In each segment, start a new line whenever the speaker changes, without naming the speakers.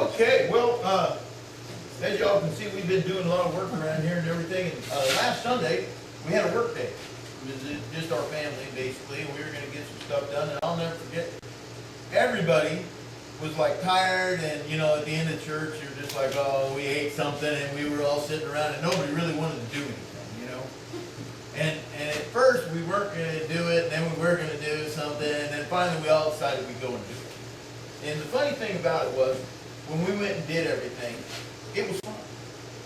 Okay, well, as y'all can see, we've been doing a lot of work around here and everything. And last Sunday, we had a work day. It was just our family, basically, and we were going to get some stuff done. And I'll never forget, everybody was like tired, and you know, at the end of church, you're just like, oh, we ate something, and we were all sitting around, and nobody really wanted to do anything, you know. And at first, we weren't going to do it, and then we were going to do something, and then finally, we all decided we'd go and do it. And the funny thing about it was, when we went and did everything, it was fun.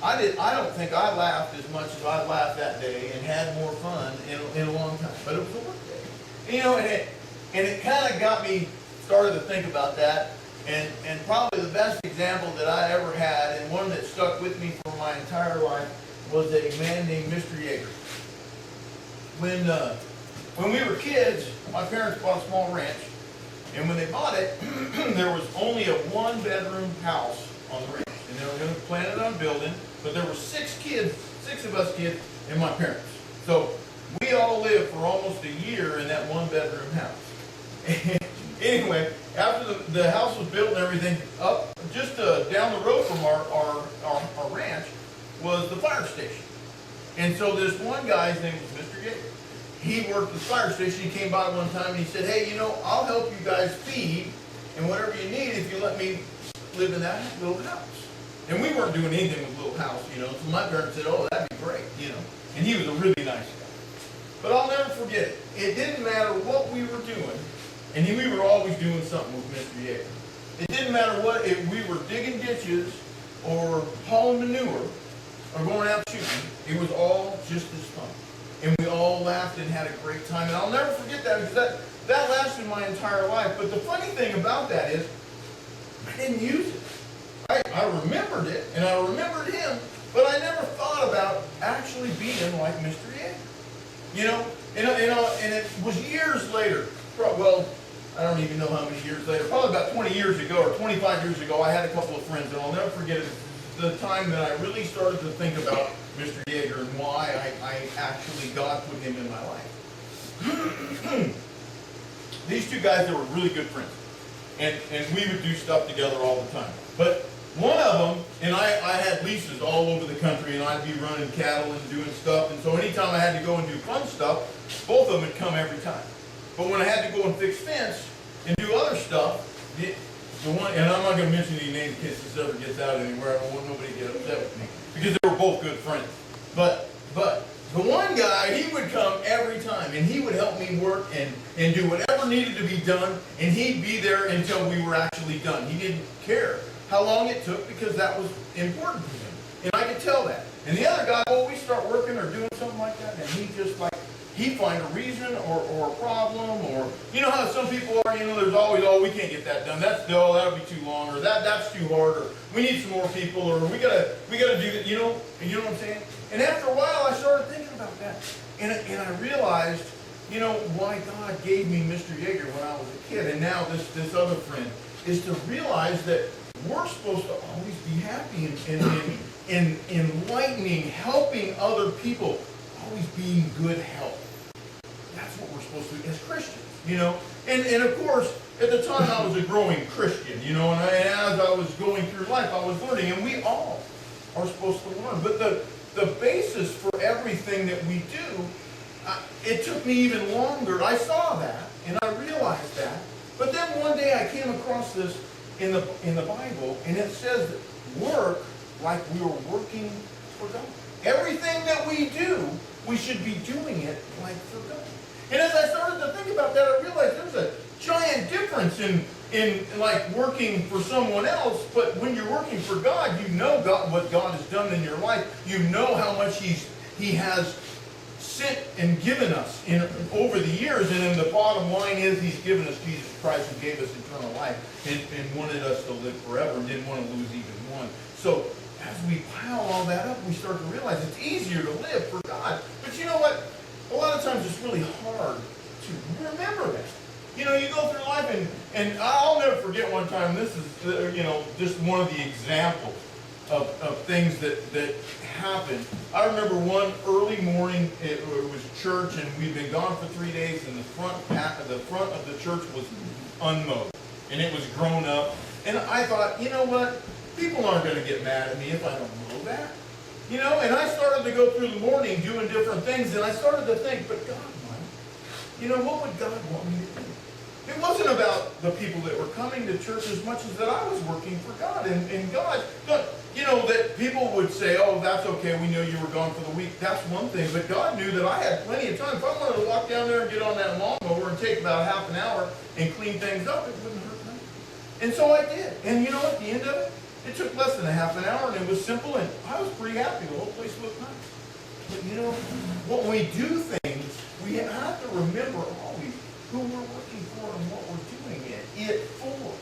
I don't think I laughed as much as I laughed that day and had more fun in a long time. But it was a work day. You know, and it kind of got me started to think about that. And probably the best example that I ever had, and one that stuck with me for my entire life, was a man named Mr. Yeager. When we were kids, my parents bought a small ranch. And when they bought it, there was only a one-bedroom house on the ranch. And they were going to plan it on building, but there were six of us kids, and my parents. So we all lived for almost a year in that one-bedroom house. Anyway, after the house was built and everything, up just down the road from our ranch was the fire station. And so this one guy, his name was Mr. Yeager. He worked at the fire station. He came by one time and he said, hey, you know, I'll help you guys feed and whatever you need if you let me live in that little house. And we weren't doing anything with the little house, you know, so my parents said, oh, that'd be great, you know. And he was a really nice guy. But I'll never forget it. It didn't matter what we were doing, and we were always doing something with Mr. Yeager. It didn't matter what, if we were digging ditches or hauling manure or going out shooting, it was all just as fun. And we all laughed and had a great time. And I'll never forget that because that lasted my entire life. But the funny thing about that is, I didn't use it. I remembered it, and I remembered him, but I never thought about actually being like Mr. Yeager. You know, and it was years later. Well, I don't even know how many years later. Probably about 20 years ago or 25 years ago, I had a couple of friends, and I'll never forget it. The time that I really started to think about Mr. Yeager and why God put him in my life. These two guys, they were really good friends. And we would do stuff together all the time. But one of them, and I had leases all over the country, and I'd be running cattle and doing stuff. And so anytime I had to go and do fun stuff, both of them would come every time. But when I had to go and fix fence and do other stuff, the one, and I'm not going to mention any names in case this ever gets out anywhere. I don't want nobody to get upset with me because they were both good friends. But the one guy, he would come every time, and he would help me work and do whatever needed to be done, and he'd be there until we were actually done. He didn't care how long it took because that was important to him, and I could tell that. And the other guy, well, we start working or doing something like that, and he just like, he'd find a reason or a problem, or you know how some people are, you know, there's always, oh, we can't get that done, that's dull, that'll be too long, or that's too hard, or we need some more people, or we gotta do that, you know what I'm saying? And after a while I started thinking about that. And I realized, you know, why God gave me Mr. Yeager when I was a kid, and now this other friend, is to realize that we're supposed to always be happy and enlightening, helping other people, always being good help. That's what we're supposed to do as Christians, you know. And of course, at the time I was a growing Christian, you know, and as I was going through life, I was learning, and we all are supposed to learn. But the basis for everything that we do, it took me even longer. I saw that, and I realized that. But then one day I came across this in the Bible, and it says that work like we were working for God. Everything that we do, we should be doing it like for God. And as I started to think about that, I realized there's a giant difference in like working for someone else, but when you're working for God, you know what God has done in your life. You know how much He has sent and given us over the years, and then the bottom line is He's given us Jesus Christ, who gave us eternal life and wanted us to live forever and didn't want to lose even one. So as we pile all that up, we start to realize it's easier to live for God. But you know what? A lot of times it's really hard to remember that. You know, you go through life, and I'll never forget one time, this is, you know, just one of the examples of things that happened. I remember one early morning, it was church, and we'd been gone for 3 days, and the front of the church was unmowed. And it was grown up, And I thought, you know what? People aren't going to get mad at me if I don't know that. You know, and I started to go through the morning doing different things, and I started to think, but God, you know, what would God want me to do? It wasn't about the people that were coming to church as much as that I was working for God. And God, you know, that people would say, oh, that's okay, we know you were gone for the week. That's one thing. But God knew that I had plenty of time. If I wanted to walk down there and get on that lawnmower and take about half an hour and clean things up, it wouldn't hurt me. And so I did. And you know, at the end of it, it took less than a half an hour, and it was simple, and I was pretty happy. The whole place looked nice. But you know, when we do things, we have to remember always who we're working for and what we're doing it for.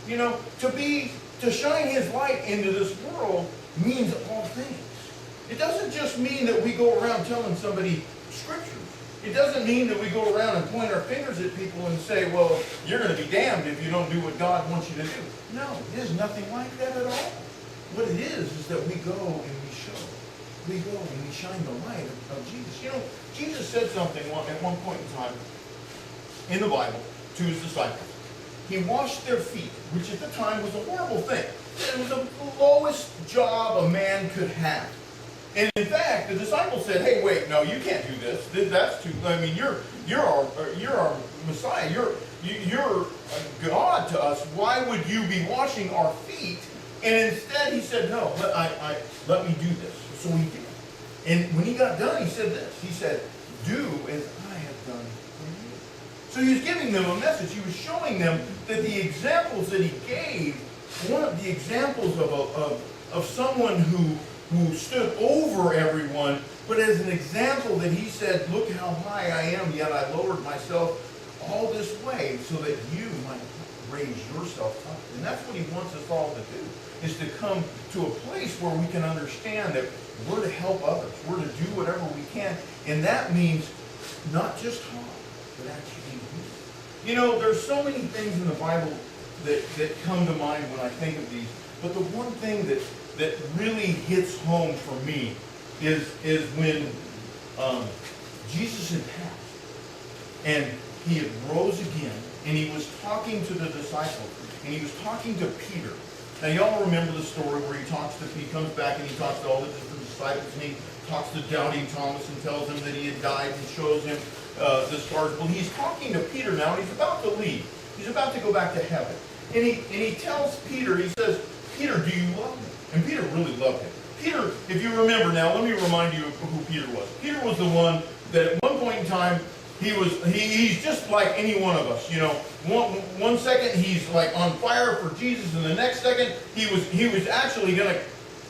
You know, to shine His light into this world means all things. It doesn't just mean that we go around telling somebody scriptures. It doesn't mean that we go around and point our fingers at people and say, well, you're going to be damned if you don't do what God wants you to do. No, it is nothing like that at all. What it is that we go and we show. We go and we shine the light of Jesus. You know, Jesus said something at one point in time in the Bible to His disciples. He washed their feet, which at the time was a horrible thing. It was the lowest job a man could have. And in fact, the disciples said, hey, wait, no, you can't do this. That's too, I mean, you're our Messiah. You're God to us. Why would you be washing our feet? And instead he said, no, let me do this. So he did. And when he got done, he said this. He said, do as I have done for you. So he was giving them a message. He was showing them that the examples that he gave weren't the examples of someone who stood over everyone, but as an example that he said, look how high I am, yet I lowered myself all this way so that you might raise yourself up. And that's what he wants us all to do, is to come to a place where we can understand that we're to help others. We're to do whatever we can. And that means not just talk, but actually do. You know, there's so many things in the Bible that come to mind when I think of these. But the one thing that really hits home for me is when Jesus had passed and he had rose again, and he was talking to the disciples, and he was talking to Peter. Now y'all remember the story where he comes back and he talks to all the different disciples, and he talks to doubting Thomas and tells him that he had died and shows him the scars. Well, he's talking to Peter now, and he's about to leave. He's about to go back to heaven. And he tells Peter, he says, Peter, do you love me? And Peter really loved him. Peter, if you remember now, let me remind you of who Peter was. Peter was the one that at one point in time, he's just like any one of us. You know, one second he's like on fire for Jesus, and the next second he was actually going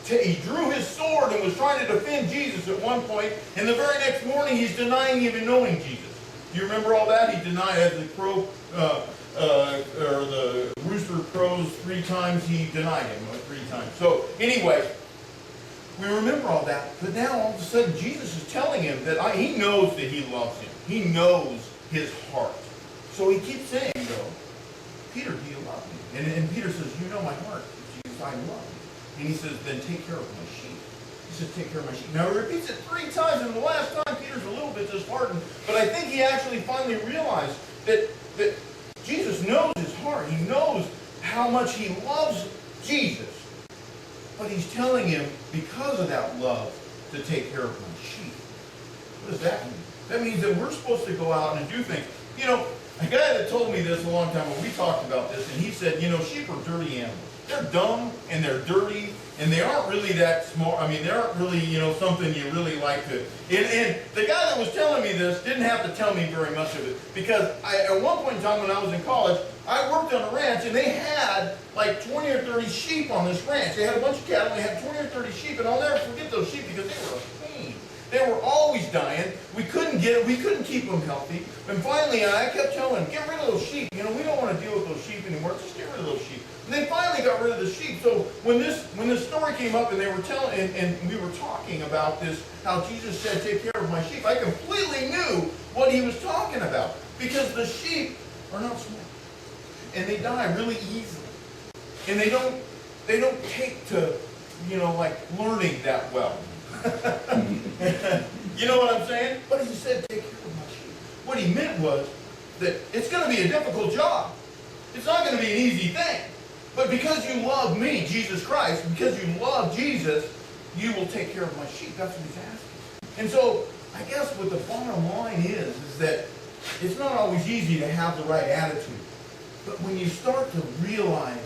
to, he drew his sword and was trying to defend Jesus at one point, and the very next morning he's denying even knowing Jesus. Do you remember all that? He denied, as the crow, or the rooster crows 3 times, he denied him 3 times. So anyway, we remember all that, but now all of a sudden Jesus is telling him that he knows that he loves him. He knows his heart. So he keeps saying, though, Peter, do you love me? And Peter says, you know my heart, Jesus, I love you. And he says, then take care of my sheep. He says, take care of my sheep. Now he repeats it 3 times, and the last time Peter's a little bit disheartened, but I think he actually finally realized that Jesus knows his heart. He knows how much he loves Jesus. But he's telling him, because of that love, to take care of my sheep. What does that mean? That means that we're supposed to go out and do things. You know, a guy that told me this a long time ago, we talked about this, and he said, you know, sheep are dirty animals. They're dumb, and they're dirty, and they aren't really that smart. I mean, they aren't really, you know, something you really like to. And the guy that was telling me this didn't have to tell me very much of it, because at one point in time when I was in college, I worked on a ranch, and they had like 20 or 30 sheep on this ranch. They had a bunch of cattle, and they had 20 or 30 sheep, and I'll never forget those sheep because they were a pain. They were always dying. We couldn't keep them healthy. And finally, I kept telling them, get rid of those sheep. You know, we don't want to deal with those sheep anymore. Just get rid of those sheep. And they finally got rid of the sheep. So when this story came up and they were telling, and we were talking about this, how Jesus said, take care of my sheep, I completely knew what he was talking about. Because the sheep are not smart. And they die really easily. And they don't take to, you know, like learning that well. You know what I'm saying? But he said, take care of my sheep. What he meant was that it's going to be a difficult job. It's not going to be an easy thing. But because you love me, Jesus Christ, because you love Jesus, you will take care of my sheep. That's what he's asking. And so, I guess what the bottom line is that it's not always easy to have the right attitude. But when you start to realize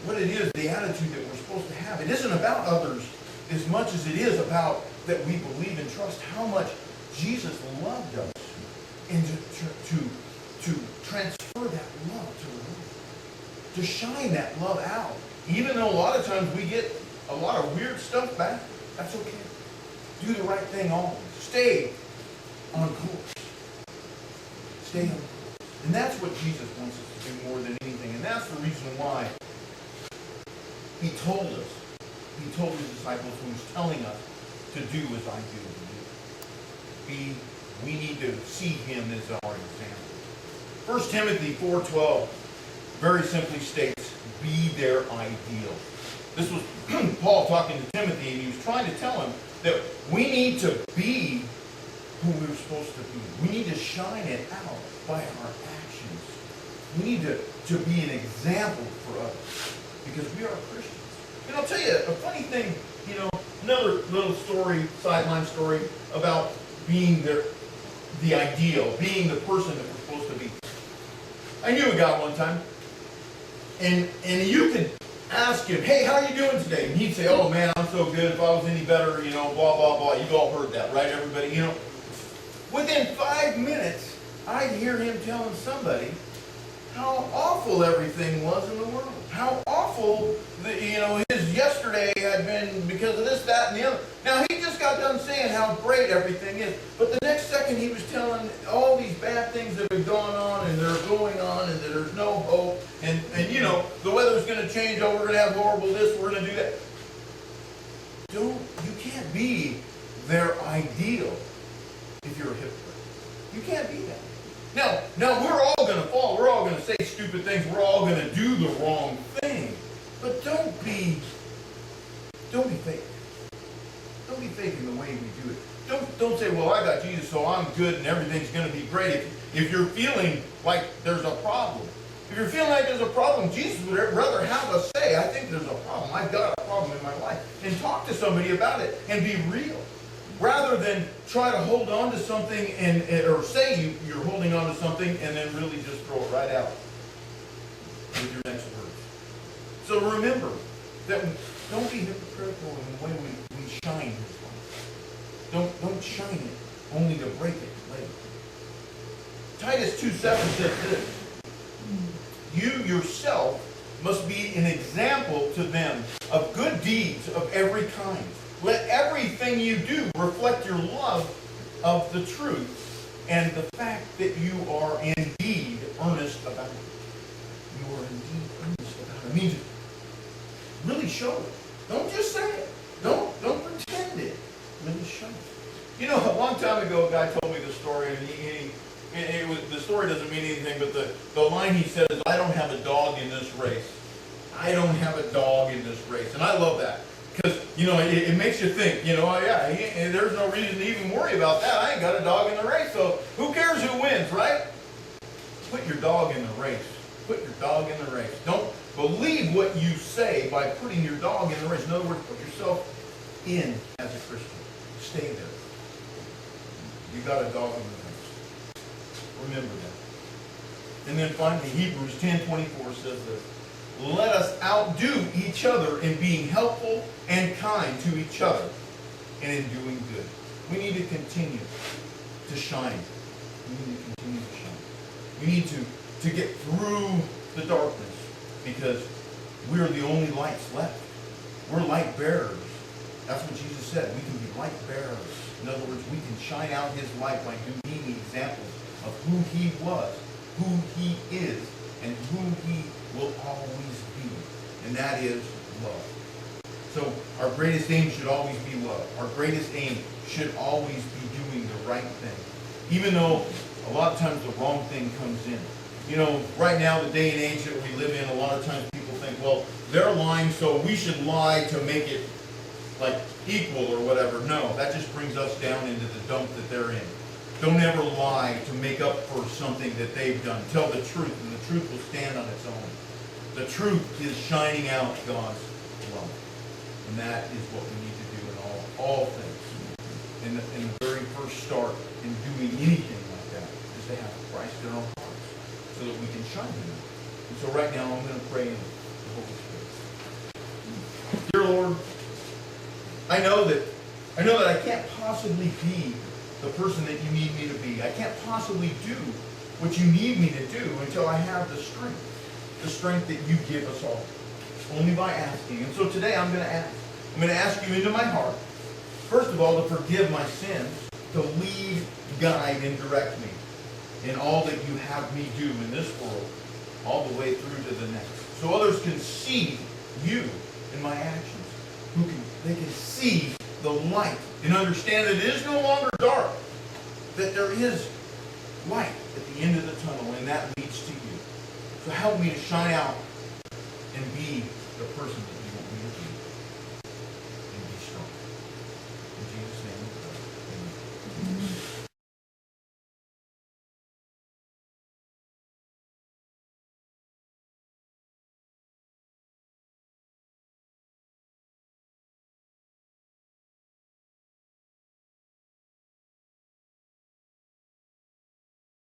what it is, the attitude that we're supposed to have, it isn't about others as much as it is about that we believe and trust how much Jesus loved us, and to transfer that love to the world, to shine that love out. Even though a lot of times we get a lot of weird stuff back, that's okay. Do the right thing always. Stay on course. Stay on course. And that's what Jesus wants us to do more than anything. And that's the reason why he told us. He told his disciples when he was telling us to do as I do to do. We need to see him as our example. 1 Timothy 4:12 very simply states, be their ideal. This was Paul talking to Timothy, and he was trying to tell him that we need to be who we're supposed to be. We need to shine it out by our actions. We need to be an example for others because we are Christians. And I'll tell you a funny thing, another little story, sideline story about being the ideal, being the person that we're supposed to be. I knew a guy one time, and you could ask him, hey, how are you doing today? And he'd say, oh man, I'm so good. If I was any better, blah, blah, blah. You've all heard that, right, everybody? Within 5 minutes, I'd hear him telling somebody how awful everything was in the world. How awful, his yesterday had been because of this, that, and the other. Now, he just got done saying how great everything is. But the next second, he was telling all these bad things that have gone on, and they're going on, and that there's no hope. And the weather's going to change. Oh, we're going to have horrible this, we're going to do that. You can't be their ideal if you're a hypocrite. You can't be that. Now we're all going to fall. We're all going to say stupid things. We're all going to do the wrong thing. But don't be fake. Don't be fake in the way we do it. Don't say, well, I got Jesus, so I'm good and everything's going to be great. If you're feeling like there's a problem. If you're feeling like there's a problem, Jesus would rather have us say, I think there's a problem. I've got a problem in my life. And talk to somebody about it and be real. Rather than try to hold on to something or say you're holding on to something and then really just throw it right out with your next words. So remember that don't be hypocritical in the way we shine His light. Don't shine it only to break it later. Titus 2:7 says this. You yourself must be an example to them of good deeds of every kind. Let everything you do reflect your love of the truth and the fact that you are indeed earnest about it. You are indeed earnest about it. It means really show it. Don't just say it. Don't pretend it. Really show it. A long time ago, a guy told me this story, and the story doesn't mean anything, but the line he said is, I don't have a dog in this race. I don't have a dog in this race. And I love that. Because, it makes you think, there's no reason to even worry about that. I ain't got a dog in the race, so who cares who wins, right? Put your dog in the race. Put your dog in the race. Don't believe what you say by putting your dog in the race. In other words, put yourself in as a Christian. Stay there. You got a dog in the race. Remember that. And then finally, Hebrews 10:24 says this. Let us outdo each other in being helpful and kind to each other and in doing good. We need to continue to shine. We need to continue to shine. We need to get through the darkness because we're the only lights left. We're light bearers. That's what Jesus said. We can be light bearers. In other words, we can shine out His light by being examples of who He was, who He is, and who He will always be. And that is love. So our greatest aim should always be love. Our greatest aim should always be doing the right thing. Even though a lot of times the wrong thing comes in. Right now, the day and age that we live in, a lot of times people think, well, they're lying, so we should lie to make it like equal or whatever. No, that just brings us down into the dump that they're in. Don't ever lie to make up for something that they've done. Tell the truth, and the truth will stand on its own. The truth is shining out God's love. And that is what we need to do in all things. And the very first start in doing anything like that is to have Christ in our hearts so that we can shine Him. And so right now I'm going to pray in the Holy Spirit. Dear Lord, I know that I can't possibly be the person that you need me to be. I can't possibly do what you need me to do until I have the strength that you give us all, only by asking. And so today I'm going to ask. I'm going to ask you into my heart, first of all, to forgive my sins, to lead, guide, and direct me in all that you have me do in this world, all the way through to the next. So others can see you in my actions. They can see the light and understand that it is no longer dark, that there is light at the end of the tunnel, and that leads to you. So help me to shine out and be the person that